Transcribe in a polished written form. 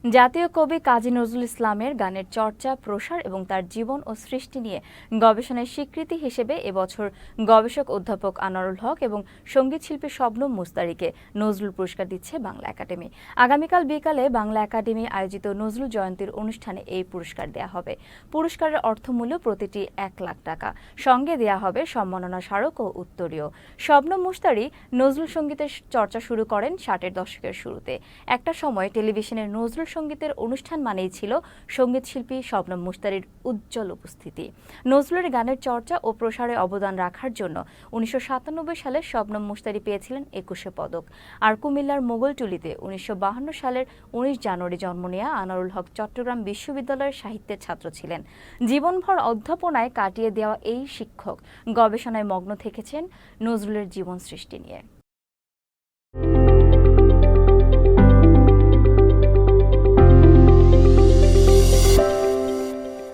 জাতীয় কবি কাজী নজরুল ইসলামের গানের চর্চা, প্রসার এবং তার জীবন ও সৃষ্টি নিয়ে গবেষণার স্বীকৃতি হিসেবে এবছর গবেষক অধ্যাপক আনোয়ারুল হক এবং সঙ্গীতশিল্পী শবনম মুস্তারীকে নজরুল পুরস্কার দিচ্ছে বাংলা একাডেমি। আগামীকাল বিকালে বাংলা একাডেমি আয়োজিত নজরুল জয়ন্তীর অনুষ্ঠানে এই পুরস্কার দেয়া হবে। পুরস্কারের অর্থমূল্য প্রতিটি ১ লাখ টাকা। সঙ্গে দেয়া হবে সম্মাননা স্মারক ও উত্তরীয়। শবনম মুস্তারী নজরুল সঙ্গীতের চর্চা শুরু করেন ৬০-এর দশকের শুরুতে। একটা সময় টেলিভিশনের নজরুল সঙ্গীতের অনুষ্ঠান মানেই ছিল সঙ্গীতশিল্পী শবনম মুস্তারীর উজ্জ্বল উপস্থিতি। নজরুলের গানের চর্চা ও প্রসারে অবদান রাখার জন্য ১৯৯৭ সালে শবনম মুস্তারী পেয়েছিলেন ২১শে পদক। আর কুমিল্লার মোগলটুলিতে ১৯৫২ সালের ১৯ জানুয়ারি জন্ম নেয়া আনোয়ারুল হক চট্টগ্রাম বিশ্ববিদ্যালয়ের সাহিত্যের ছাত্র ছিলেন। জীবনভর অধ্যাপনায় কাটিয়ে দেওয়া এই শিক্ষক গবেষণায় মগ্ন থেকেছেন নজরুলের জীবন সৃষ্টি নিয়ে।